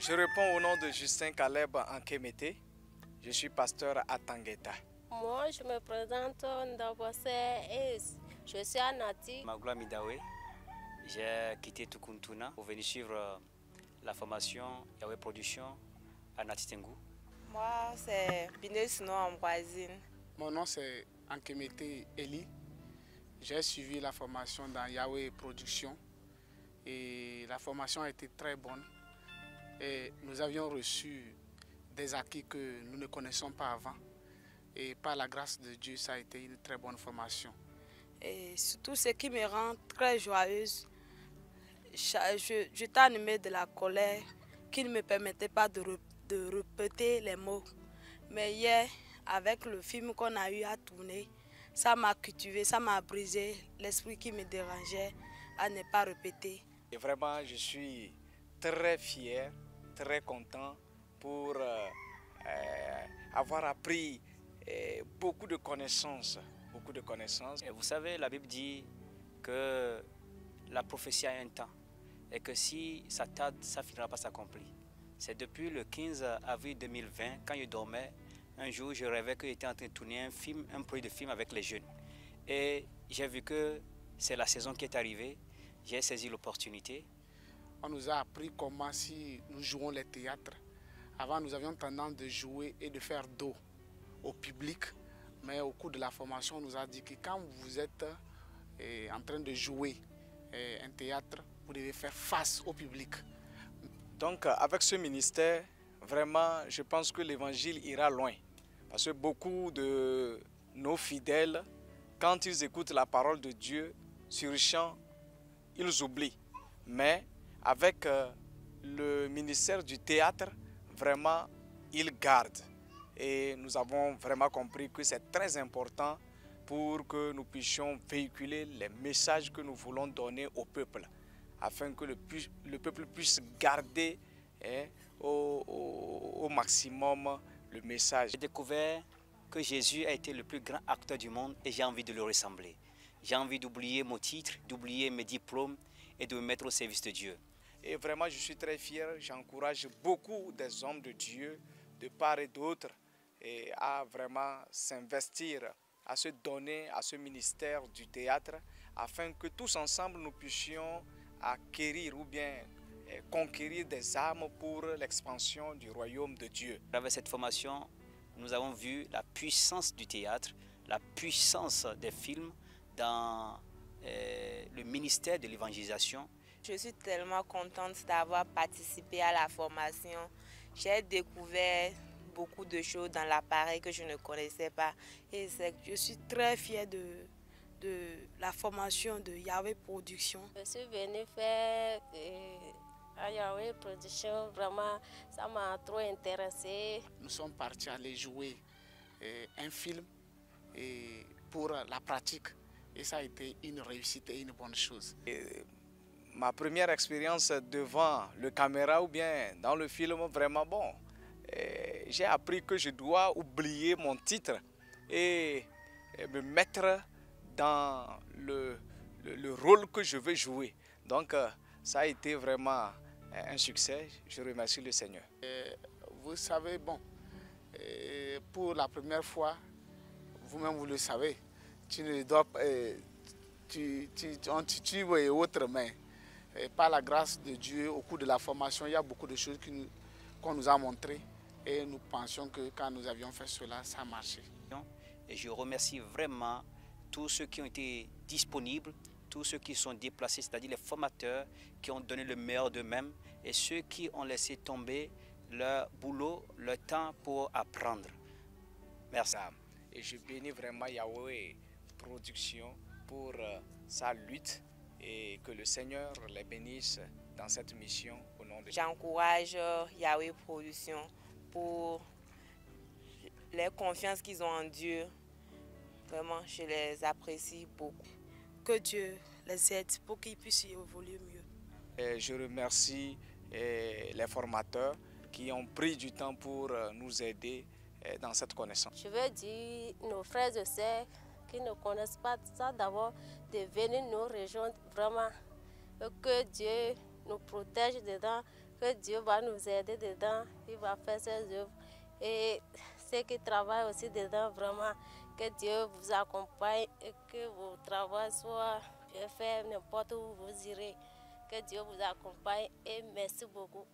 Je réponds au nom de Justin Caleb Ankemete. Je suis pasteur à Tangueta. Moi, je me présente Ndabose et je suis à Nati. Magloire Midawe, j'ai quitté Tukuntuna pour venir suivre la formation Yahweh Production à Nati Tengu. Moi, c'est Binesino Ambroisine. Mon nom c'est Ankemete Eli. J'ai suivi la formation dans Yahweh Production et la formation a été très bonne. Et nous avions reçu des acquis que nous ne connaissions pas avant. Et par la grâce de Dieu, ça a été une très bonne formation. Et surtout, ce qui me rend très joyeuse, j'étais animée de la colère qui ne me permettait pas de répéter les mots. Mais hier, avec le film qu'on a eu à tourner, ça m'a cultivé, ça m'a brisé l'esprit qui me dérangeait à ne pas répéter. Et vraiment, je suis très fier, très content pour avoir appris beaucoup de connaissances. Et vous savez, la Bible dit que la prophétie a un temps et que si ça tarde, ça ne finira pas s'accomplir. C'est depuis le 15 avril 2020, quand je dormais, un jour je rêvais que j'étais en train de tourner un projet de film avec les jeunes. Et j'ai vu que c'est la saison qui est arrivée, j'ai saisi l'opportunité. On nous a appris comment si nous jouons les théâtres. Avant, nous avions tendance de jouer et de faire dos au public. Mais au cours de la formation, on nous a dit que quand vous êtes en train de jouer un théâtre, vous devez faire face au public. Donc avec ce ministère, vraiment, je pense que l'évangile ira loin. Parce que beaucoup de nos fidèles, quand ils écoutent la parole de Dieu sur le champ, ils oublient. Mais avec le ministère du théâtre, vraiment, ils gardent. Et nous avons vraiment compris que c'est très important pour que nous puissions véhiculer les messages que nous voulons donner au peuple, afin que le peuple puisse garder au maximum le message. J'ai découvert que Jésus a été le plus grand acteur du monde et j'ai envie de le ressembler. J'ai envie d'oublier mon titre, d'oublier mes diplômes et de me mettre au service de Dieu. Et vraiment, je suis très fier, j'encourage beaucoup des hommes de Dieu, de part et d'autre, et à vraiment s'investir, à se donner à ce ministère du théâtre, afin que tous ensemble nous puissions acquérir ou bien conquérir des âmes pour l'expansion du royaume de Dieu. Avec cette formation, nous avons vu la puissance du théâtre, la puissance des films dans le ministère de l'évangélisation. Je suis tellement contente d'avoir participé à la formation. J'ai découvert beaucoup de choses dans l'appareil que je ne connaissais pas. Et je suis très fière de la formation de Yahweh Production. Je suis venue faire à Yahweh Production, vraiment, ça m'a trop intéressée. Nous sommes partis aller jouer un film pour la pratique. Et ça a été une réussite et une bonne chose. Ma première expérience devant le caméra ou bien dans le film, vraiment bon. J'ai appris que je dois oublier mon titre et me mettre dans le rôle que je veux jouer. Donc ça a été vraiment un succès. Je remercie le Seigneur. Vous savez, bon, pour la première fois, vous-même vous le savez, tu ne dois pas, on tue et autres, mais par la grâce de Dieu, au cours de la formation, il y a beaucoup de choses qu'on nous a montrées. Et nous pensions que quand nous avions fait cela, ça marchait. Et je remercie vraiment tous ceux qui ont été disponibles, tous ceux qui sont déplacés, c'est-à-dire les formateurs qui ont donné le meilleur d'eux-mêmes et ceux qui ont laissé tomber leur boulot, leur temps pour apprendre. Merci. Et je bénis vraiment Yahweh Production pour sa lutte et que le Seigneur les bénisse dans cette mission au nom de Jésus. J'encourage Yahweh Production pour les confiances qu'ils ont en Dieu. Vraiment, je les apprécie beaucoup. Que Dieu les aide pour qu'ils puissent évoluer mieux. Et je remercie les formateurs qui ont pris du temps pour nous aider dans cette connaissance. Je veux dire nos frères et sœurs qui ne connaissent pas ça d'abord de venir nous rejoindre vraiment. Que Dieu nous protège dedans, que Dieu va nous aider dedans, il va faire ses œuvres. Et ceux qui travaillent aussi dedans, vraiment, que Dieu vous accompagne et que vos travaux soient bien faits n'importe où vous irez. Que Dieu vous accompagne et merci beaucoup.